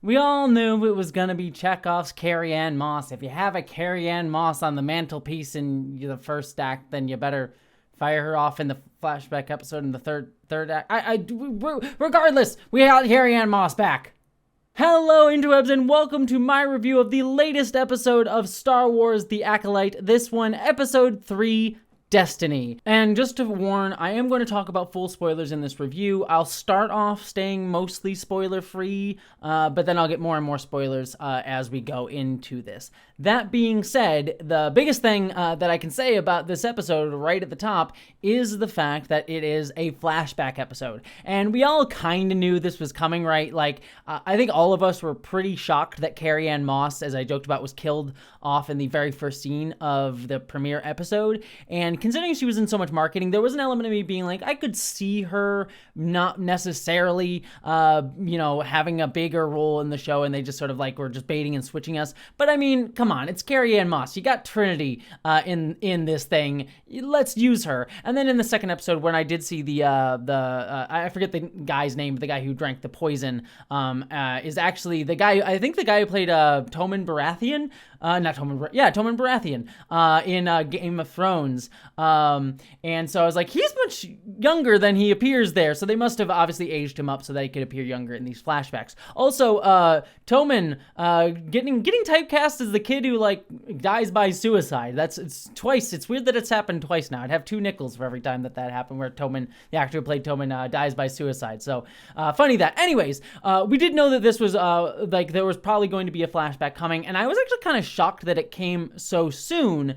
We all knew it was gonna be Chekhov's Carrie-Anne Moss. If you have a Carrie-Anne Moss on the mantelpiece in the first act, then you better fire her off in the flashback episode in the third act. Regardless, we got Carrie-Anne Moss back. Hello, interwebs, and welcome to my review of the latest episode of Star Wars: The Acolyte. This one, episode 3. Destiny. And just to warn, I am going to talk about full spoilers in this review. I'll start off staying mostly spoiler-free, but then I'll get more and more spoilers as we go into this. That being said, the biggest thing that I can say about this episode right at the top is the fact that it is a flashback episode. And we all kind of knew this was coming, right? Like, I think all of us were pretty shocked that Carrie-Anne Moss, as I joked about, was killed off in the very first scene of the premiere episode. And considering she was in so much marketing, there was an element of me being like, I could see her not necessarily, having a bigger role in the show, and they just sort of like were just baiting and switching us. But I mean, come on, it's Carrie-Anne Moss. You got Trinity in this thing. Let's use her. And then in the second episode, when I did see I forget the guy's name, but the guy who drank the poison is actually the guy. I think the guy who played Tommen Baratheon. Tommen Baratheon in Game of Thrones. And so I was like, he's much younger than he appears there. So they must have obviously aged him up so that he could appear younger in these flashbacks. Also, Tommen getting typecast as the kid who like dies by suicide. It's twice. It's weird that it's happened twice now. I'd have 2 nickels for every time that happened, where Tommen, the actor who played Tommen, dies by suicide. So funny that. Anyways, we did know that this was there was probably going to be a flashback coming, and I was actually kind of shocked that it came so soon.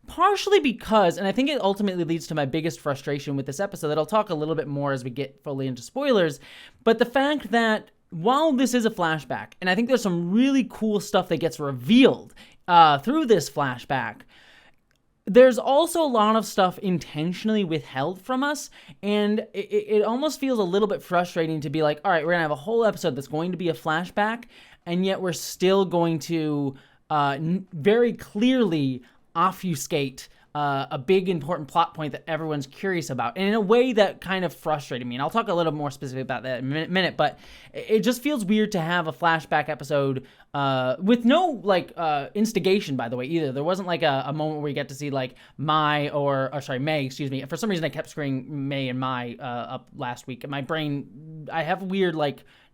Partially because, and I think it ultimately leads to my biggest frustration with this episode, that I'll talk a little bit more as we get fully into spoilers, but the fact that while this is a flashback, and I think there's some really cool stuff that gets revealed through this flashback, there's also a lot of stuff intentionally withheld from us, and it almost feels a little bit frustrating to be like, all right, we're going to have a whole episode that's going to be a flashback, and yet we're still going to very clearly obfuscate a big important plot point that everyone's curious about, and in a way that kind of frustrated me. And I'll talk a little more specific about that in a minute, but it just feels weird to have a flashback episode with no instigation, by the way, either. There wasn't like a moment where you get to see like May, excuse me. For some reason I kept screwing May and Mai up last week. My brain, I have weird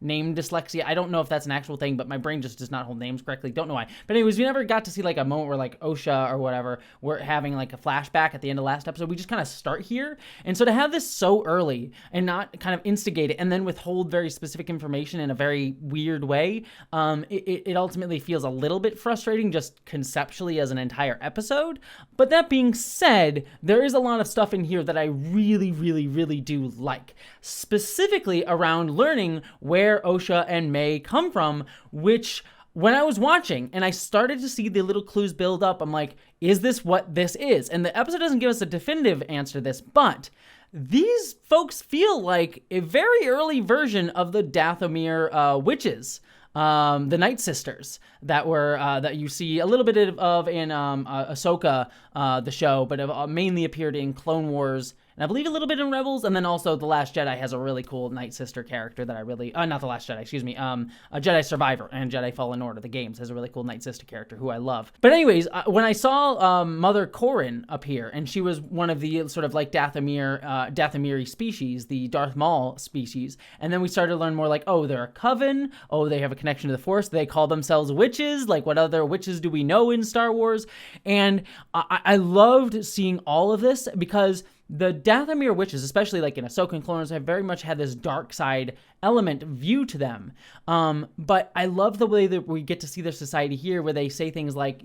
name dyslexia. I don't know if that's an actual thing, but my brain just does not hold names correctly. Don't know why. But anyways, we never got to see like a moment where like Osha or whatever, we're having like a flashback at the end of last episode. We just kind of start here. And so to have this so early and not kind of instigate it and then withhold very specific information in a very weird way, it ultimately feels a little bit frustrating just conceptually as an entire episode. But that being said, there is a lot of stuff in here that I really, really, really do like. Specifically around learning where Osha and May come from, which when I was watching and I started to see the little clues build up, I'm like, is this what this is? And the episode doesn't give us a definitive answer to this, but these folks feel like a very early version of the Dathomir witches. The Night Sisters that you see a little bit of in Ahsoka, the show, but have mainly appeared in Clone Wars, and I believe a little bit in Rebels, and then also The Last Jedi has a really cool Night Sister character that I really, not The Last Jedi, excuse me, a Jedi Survivor and Jedi Fallen Order, the games, has a really cool Night Sister character who I love. But anyways, when I saw Mother Corrin appear, and she was one of the sort of like Dathomiri species, the Darth Maul species, and then we started to learn more like, oh, they're a coven, oh, they have a connection to the Force, they call themselves witches, like what other witches do we know in Star Wars? And I loved seeing all of this because the Dathomir witches, especially like in Ahsoka and Clone Wars, have very much had this dark side element view to them. But I love the way that we get to see their society here, where they say things like,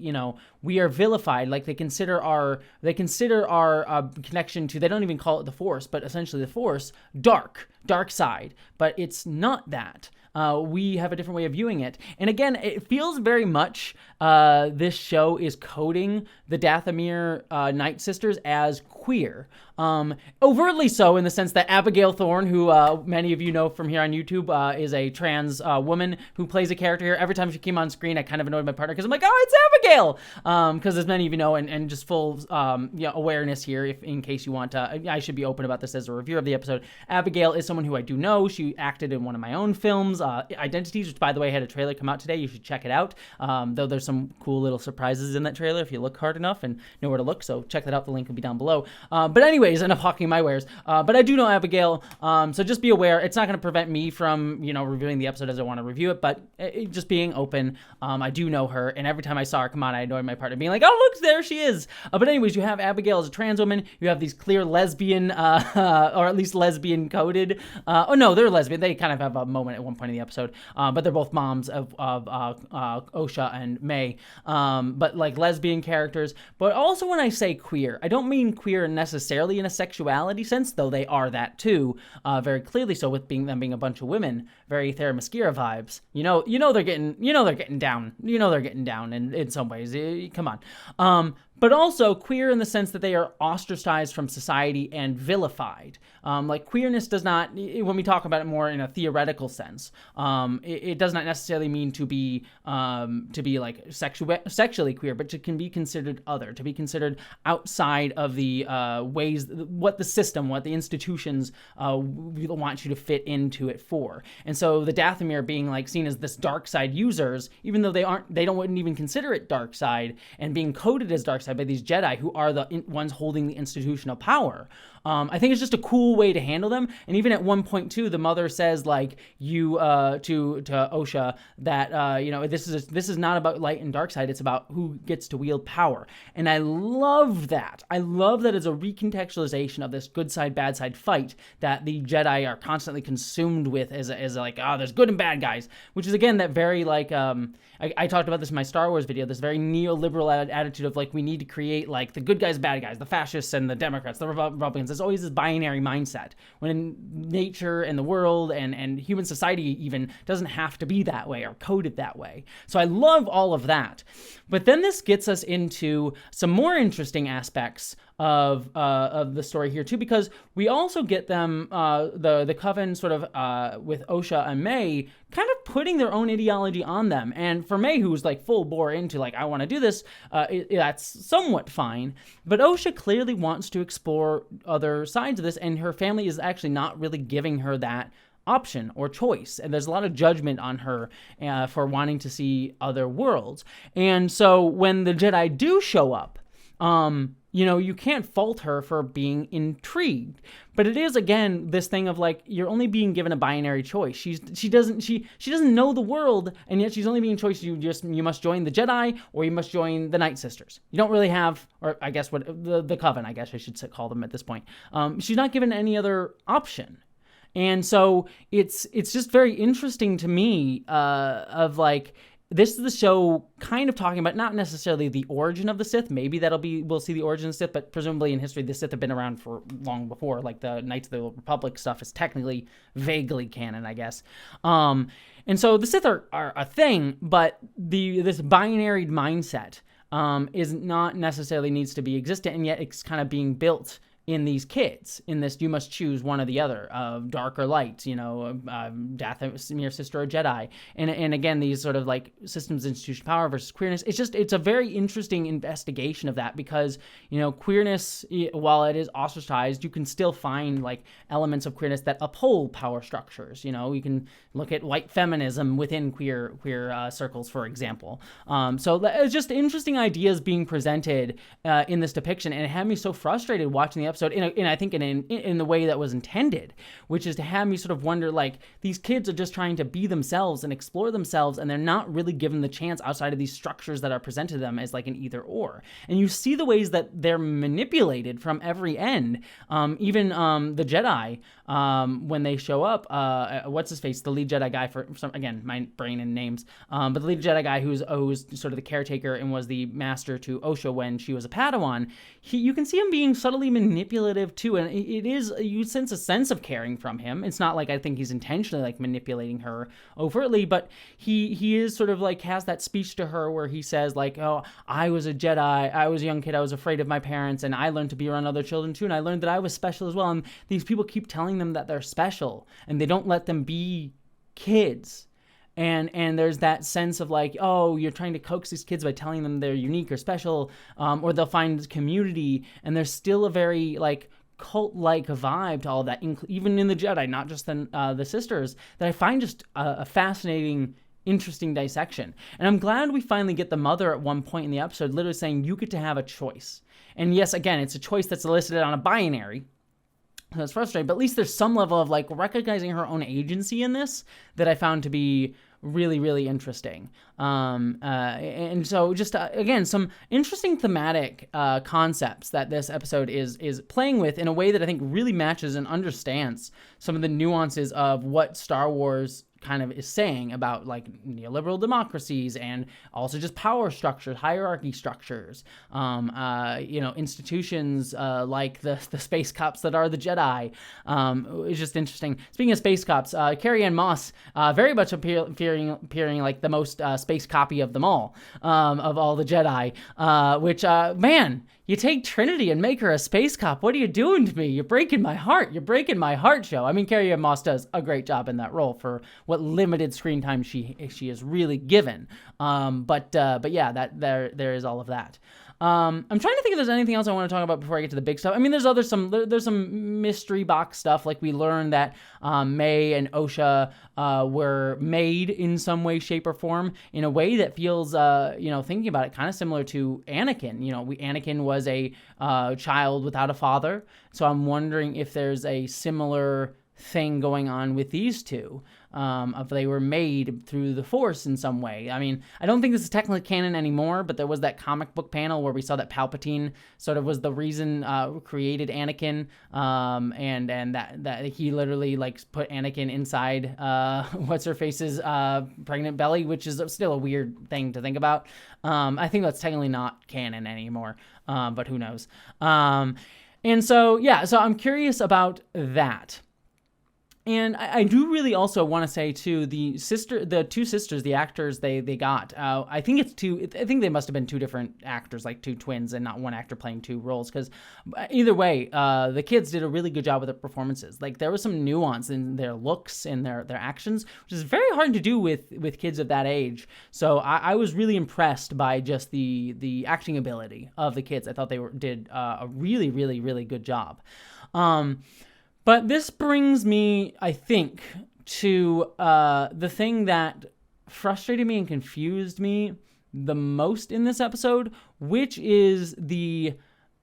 we are vilified. Like they consider our connection to, they don't even call it the Force, but essentially the Force, dark side. But it's not that. We have a different way of viewing it. And again, it feels very much this show is coding the Dathomir Night Sisters as queer. Overtly so, in the sense that Abigail Thorne, who many of you know from here on YouTube, is a trans woman who plays a character here. Every time she came on screen, I kind of annoyed my partner because I'm like, oh, it's Abigail! Because as many of you know, and just full awareness here, if in case you want to, I should be open about this as a reviewer of the episode. Abigail is someone who I do know. She acted in one of my own films. Abigail's identities, which, by the way, had a trailer come out today. You should check it out. Though there's some cool little surprises in that trailer if you look hard enough and know where to look. So check that out. The link will be down below. But anyways, enough hawking my wares. But I do know Abigail. So just be aware. It's not going to prevent me from, reviewing the episode as I want to review it. But just being open. I do know her. And every time I saw her come on, I annoyed my partner being like, oh, look, there she is. But anyways, you have Abigail as a trans woman. You have these clear lesbian, or at least lesbian coded. Oh no, they're lesbian. They kind of have a moment at one point in the episode. But they're both moms of Osha and May. But like lesbian characters. But also when I say queer, I don't mean queer necessarily in a sexuality sense, though they are that too, very clearly so, with them being a bunch of women, very Theramascara vibes. They're getting down. They're getting down in some ways. Come on. But also queer in the sense that they are ostracized from society and vilified. Like queerness does not, when we talk about it more in a theoretical sense, it does not necessarily mean to be like sexually queer, but can be considered other, to be considered outside of the ways, what the institutions want you to fit into it for. And so the Dathomir being like seen as this dark side users, even though wouldn't even consider it dark side, and being coded as dark side by these Jedi who are the ones holding the institutional power. I think it's just a cool way to handle them. And even at one point too, the mother says like to Osha that this is not about light and dark side. It's about who gets to wield power. And I love that. I love that it's a recontextualization of this good side bad side fight that the Jedi are constantly consumed with as like there's good and bad guys, which is again that very like I talked about this in my Star Wars video. This very neoliberal attitude of like we need to create like the good guys, bad guys, the fascists and the Democrats, the Republicans. There's always this binary mindset when nature and the world and human society even doesn't have to be that way or coded that way. So I love all of that. But then this gets us into some more interesting aspects of the story here too, because we also get them the Coven sort of with Osha and May kind of putting their own ideology on them. And for May, who's like full bore into like I want to do this, that's somewhat fine. But Osha clearly wants to explore other sides of this, and her family is actually not really giving her that option or choice, and there's a lot of judgment on her for wanting to see other worlds. And so when the Jedi do show up, you can't fault her for being intrigued. But it is again this thing of like you're only being given a binary choice. She doesn't know the world, and yet she's only being choice. You must join the Jedi or you must join the Night Sisters. You don't really have, or I guess what the Coven, I guess I should call them at this point. She's not given any other option. And so it's just very interesting to me of like, this is the show kind of talking about not necessarily the origin of the Sith. Maybe we'll see the origin of the Sith, but presumably in history, the Sith have been around for long before. Like the Knights of the Republic stuff is technically vaguely canon, I guess. And so the Sith are a thing, but this binary mindset is not necessarily needs to be existent, and yet it's kind of being built in these kids, in this you must choose one or the other, of dark or light, Dathomir sister or Jedi, and again these sort of like systems, institution, power versus queerness. It's a very interesting investigation of that, because queerness, while it is ostracized, you can still find like elements of queerness that uphold power structures. You can look at white feminism within queer circles, for example. So it's just interesting ideas being presented in this depiction, and it had me so frustrated watching the episode I think in the way that was intended, which is to have me sort of wonder, like, these kids are just trying to be themselves and explore themselves, and they're not really given the chance outside of these structures that are presented to them as like an either or. And you see the ways that they're manipulated from every end. Even the Jedi, when they show up, what's his face, the lead Jedi guy, for some, again, my brain and names, but the lead Jedi guy who's sort of the caretaker and was the master to Osha when she was a Padawan, you can see him being subtly manipulative too, and you sense a sense of caring from him. It's not like I think he's intentionally like manipulating her overtly, but he is sort of like has that speech to her where he says like, oh, I was a Jedi, I was a young kid, I was afraid of my parents, and I learned to be around other children too, and I learned that I was special as well. And these people keep telling them that they're special, and they don't let them be kids. And there's that sense of like, oh, you're trying to coax these kids by telling them they're unique or special, or they'll find community, and there's still a very like cult-like vibe to all that, even in the Jedi, not just the sisters, that I find just a fascinating, interesting dissection. And I'm glad we finally get the mother at one point in the episode literally saying, you get to have a choice. And yes, again, it's a choice that's elicited on a binary. So it's frustrating, but at least there's some level of like recognizing her own agency in this that I found to be really, really interesting. And so just, again, some interesting thematic concepts that this episode is playing with in a way that I think really matches and understands some of the nuances of what Star Wars kind of is saying about like neoliberal democracies and also just power structures, hierarchy structures, institutions like the space cops that are the Jedi. It's just interesting. Speaking of space cops, Carrie-Anne Moss very much appearing like the most space copy of them all, of all the Jedi, which, man, you take Trinity and make her a space cop. What are you doing to me? You're breaking my heart. You're breaking my heart, show. I mean, Carrie-Anne Moss does a great job in that role for what limited screen time she is really given. But yeah, that there is all of that. I'm trying to think if there's anything else I want to talk about before I get to the big stuff. I mean, there's some mystery box stuff. Like we learned that May and Osha were made in some way, shape, or form in a way that feels, thinking about it, kind of similar to Anakin. Anakin was a child without a father. So I'm wondering if there's a similar thing going on with these two. If they were made through the Force in some way. I mean, I don't think this is technically canon anymore, but there was that comic book panel where we saw that Palpatine sort of was the reason created Anakin, and that he literally like put Anakin inside what's her face's pregnant belly, which is still a weird thing to think about. I think that's technically not canon anymore, but who knows? And so I'm curious about that. And I do really also want to say too, the two sisters, the actors they got, I think they must have been two different actors, like two twins, and not one actor playing two roles. Because either way, the kids did a really good job with their performances. Like there was some nuance in their looks and their actions, which is very hard to do with kids of that age. So I was really impressed by just the acting ability of the kids. I thought they did a really, really, really good job. But this brings me, I think, to the thing that frustrated me and confused me the most in this episode, which is the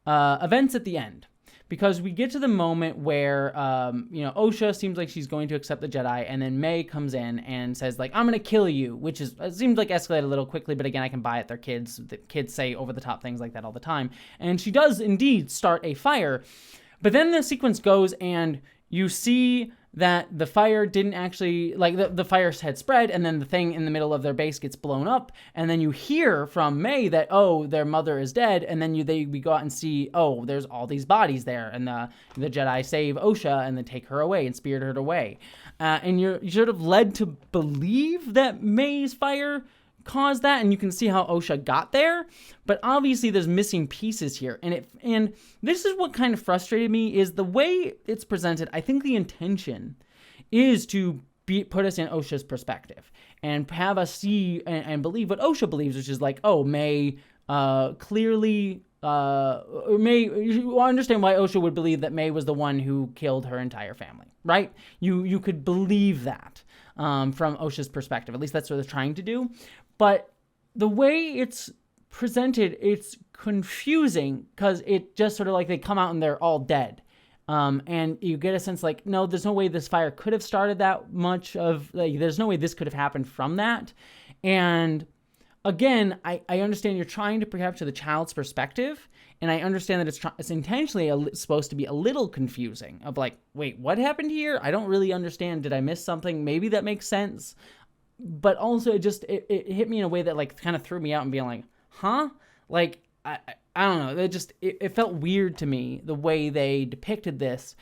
events at the end. Because we get to the moment where, Osha seems like she's going to accept the Jedi, and then May comes in and says, like, I'm going to kill you, it seems like escalated a little quickly, but again, I can buy it. They're kids. The kids say over-the-top things like that all the time. And she does indeed start a fire. But then the sequence goes and you see that the fire didn't actually, like the fire had spread, and then the thing in the middle of their base gets blown up, and then you hear from May that, their mother is dead, and then we go out and see, there's all these bodies there, and the Jedi save Osha and then take her away and spirit her away. And you're sort of led to believe that May's fire caused that, and you can see how Osha got there, but obviously there's missing pieces here, and this is what kind of frustrated me, is the way it's presented. I think the intention is to put us in Osha's perspective and have us see and believe what Osha believes, which is like, May clearly you understand why Osha would believe that May was the one who killed her entire family, right? You could believe that from Osha's perspective. At least that's what they're trying to do. But the way it's presented, it's confusing because it just sort of like they come out and they're all dead. And you get a sense like, no, there's no way this fire could have started that much of, like, there's no way this could have happened from that. And again, I understand you're trying to capture the child's perspective, and I understand that it's intentionally supposed to be a little confusing of like, wait, what happened here? I don't really understand. Did I miss something? Maybe that makes sense. But also it hit me in a way that like kind of threw me out and being like, huh? Like, I don't know. It felt weird to me the way they depicted this.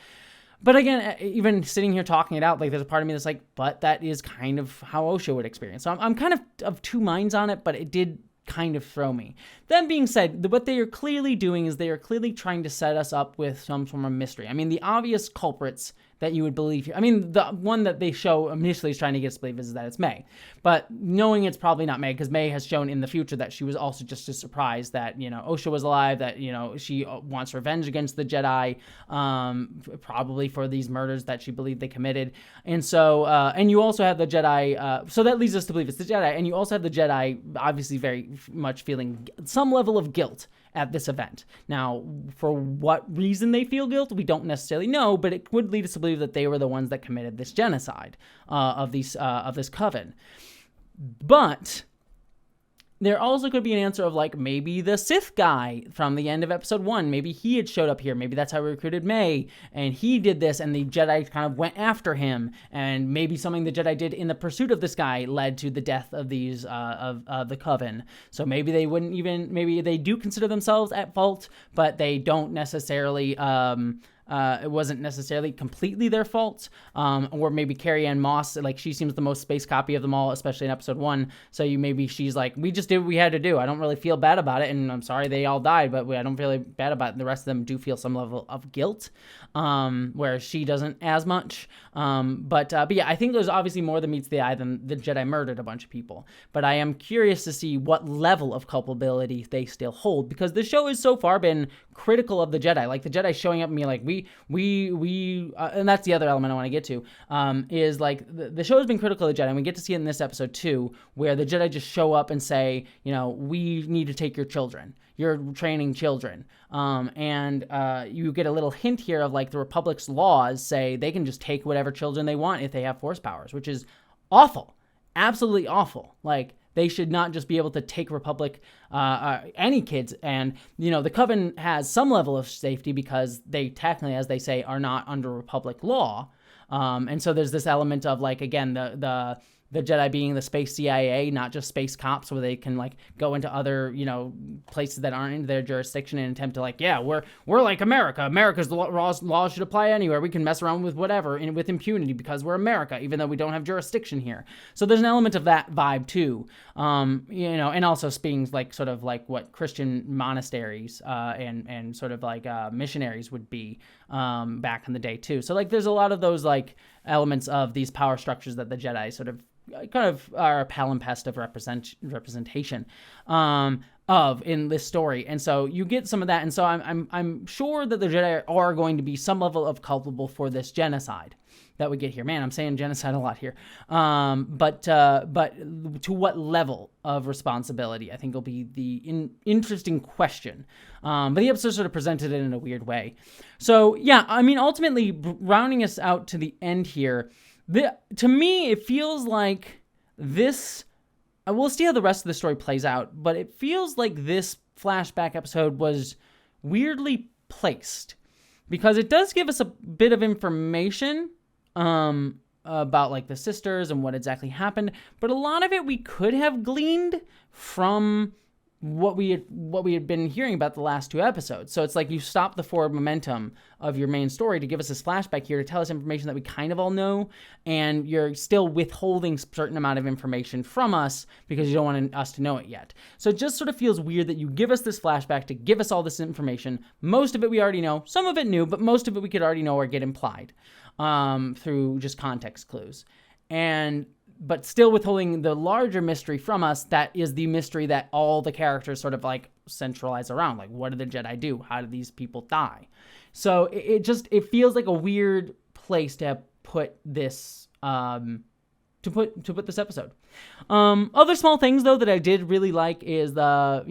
But again, even sitting here talking it out, like there's a part of me that's like, but that is kind of how Osha would experience. So I'm kind of two minds on it, but it did kind of throw me. That being said, what they are clearly doing is they are clearly trying to set us up with some form of mystery. I mean, the obvious culprits that you would believe. I mean, the one that they show initially is trying to get us to believe is that it's May. But knowing it's probably not May, because May has shown in the future that she was also just as surprised that, Osha was alive, that, she wants revenge against the Jedi, probably for these murders that she believed they committed. And so, and you also have the Jedi, so that leads us to believe it's the Jedi. And you also have the Jedi obviously very much feeling some level of guilt at this event. Now, for what reason they feel guilt, we don't necessarily know, but it would lead us to believe that they were the ones that committed this genocide of this coven. But there also could be an answer of like maybe the Sith guy from the end of episode 1, maybe he had showed up here, maybe that's how we recruited May, and he did this, and the Jedi kind of went after him, and maybe something the Jedi did in the pursuit of this guy led to the death of these of the coven. So maybe they wouldn't even, maybe they do consider themselves at fault, but they don't necessarily it wasn't necessarily completely their fault, or maybe Carrie-Anne Moss, like she seems the most space copy of them all, especially in episode 1. So maybe she's like, we just did what we had to do. I don't really feel bad about it, and I'm sorry they all died, but I don't feel bad about it. The rest of them do feel some level of guilt, whereas she doesn't as much. But yeah, I think there's obviously more than meets the eye than the Jedi murdered a bunch of people. But I am curious to see what level of culpability they still hold, because the show has so far been critical of the Jedi. Like the Jedi showing up and being like, we and that's the other element I want to get to, is like the show has been critical of the Jedi, and we get to see it in this episode too, where the Jedi just show up and say, we need to take your children. You're training children. And you get a little hint here of like the Republic's laws say they can just take whatever children they want if they have Force powers, which is awful. Absolutely awful. Like, they should not just be able to take Republic, any kids. And, the Coven has some level of safety because they technically, as they say, are not under Republic law. And so there's this element of, like, again, the Jedi being the space CIA, not just space cops, where they can like go into other, places that aren't in their jurisdiction and attempt to like, yeah, we're like America. America's laws should apply anywhere. We can mess around with whatever with impunity because we're America, even though we don't have jurisdiction here. So there's an element of that vibe too. And also being like sort of like what Christian monasteries and sort of like missionaries would be back in the day too. So like there's a lot of those like elements of these power structures that the Jedi sort of kind of are a palimpsest of representation of in this story. And so you get some of that. And so I'm sure that the Jedi are going to be some level of culpable for this genocide that we get here. Man, I'm saying genocide a lot here. But to what level of responsibility, I think will be the interesting question. But the episode sort of presented it in a weird way. So yeah, I mean, ultimately rounding us out to the end here, to me, it feels like this, we'll see how the rest of the story plays out, but it feels like this flashback episode was weirdly placed because it does give us a bit of information about like the sisters and what exactly happened, but a lot of it we could have gleaned from what we had been hearing about the last 2 episodes. So it's like you stop the forward momentum of your main story to give us this flashback here to tell us information that we kind of all know, and you're still withholding a certain amount of information from us because you don't want us to know it yet. So it just sort of feels weird that you give us this flashback to give us all this information. Most of it we already know, some of it new, but most of it we could already know or get implied through just context clues. But still withholding the larger mystery from us, that is the mystery that all the characters sort of like centralize around. Like, what did the Jedi do? How did these people die? So it feels like a weird place to put this, to put this episode. Other small things though that I did really like is the,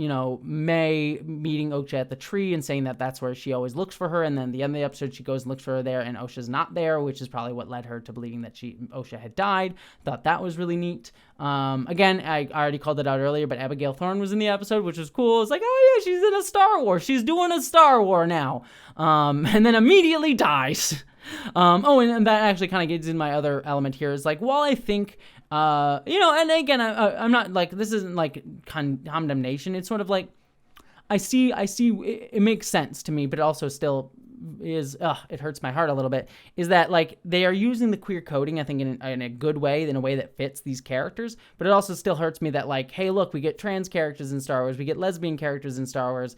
May meeting Osha at the tree and saying that that's where she always looks for her, and then the end of the episode she goes and looks for her there and Osha's not there, which is probably what led her to believing that Osha had died. Thought that was really neat. Again, I already called it out earlier, but Abigail Thorne was in the episode, which was cool. It's like, oh yeah, she's in a Star Wars. She's doing a Star War now. And then immediately dies. And that actually kind of gets in my other element here is like, while I think, and again, I'm not like, this isn't like condemnation. It's sort of like, I see it makes sense to me, but it also still is, it hurts my heart a little bit, is that like they are using the queer coding, I think in a good way, in a way that fits these characters, but it also still hurts me that like, hey, look, we get trans characters in Star Wars, we get lesbian characters in Star Wars,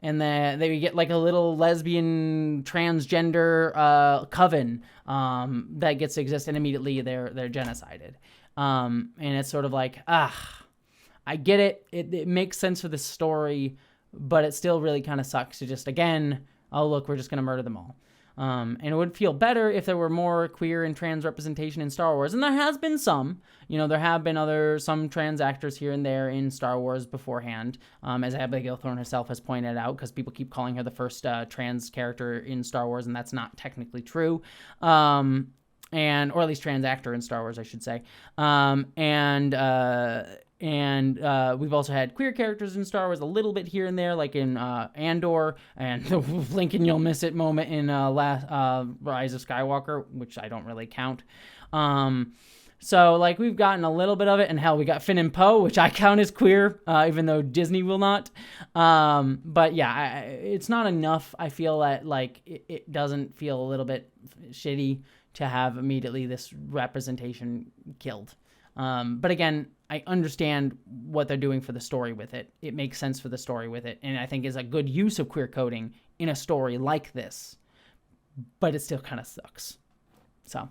and they get like a little lesbian transgender coven that gets to exist, and immediately they're genocided. And it's sort of like, I get it. It makes sense for the story, but it still really kind of sucks to just, again, oh, look, we're just going to murder them all. And it would feel better if there were more queer and trans representation in Star Wars. And there has been some. There have been some trans actors here and there in Star Wars beforehand, as Abigail Thorne herself has pointed out, because people keep calling her the first trans character in Star Wars, and that's not technically true. Or at least trans actor in Star Wars, I should say. And we've also had queer characters in Star Wars a little bit here and there, like in Andor and the Lincoln You'll Miss It moment in Rise of Skywalker, which I don't really count. So like we've gotten a little bit of it, and hell, we got Finn and Poe, which I count as queer, even though Disney will not. But yeah, it's not enough. I feel that like it doesn't feel a little bit shitty to have immediately this representation killed. But again, I understand what they're doing for the story with it. It makes sense for the story with it, and I think is a good use of queer coding in a story like this. But it still kind of sucks. So,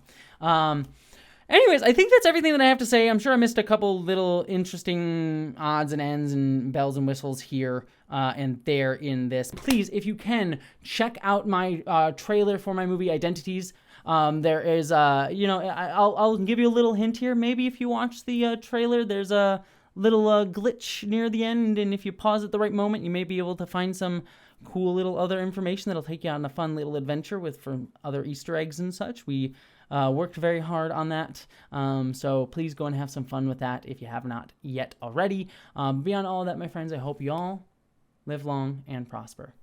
anyways, I think that's everything that I have to say. I'm sure I missed a couple little interesting odds and ends and bells and whistles here and there in this. Please, if you can, check out my trailer for my movie Identities. There is, I'll give you a little hint here. Maybe if you watch the trailer, there's a little glitch near the end, and if you pause at the right moment, you may be able to find some cool little other information that'll take you on a fun little adventure from other Easter eggs and such. We worked very hard on that, so please go and have some fun with that if you have not yet already. Beyond all of that, my friends, I hope you all live long and prosper.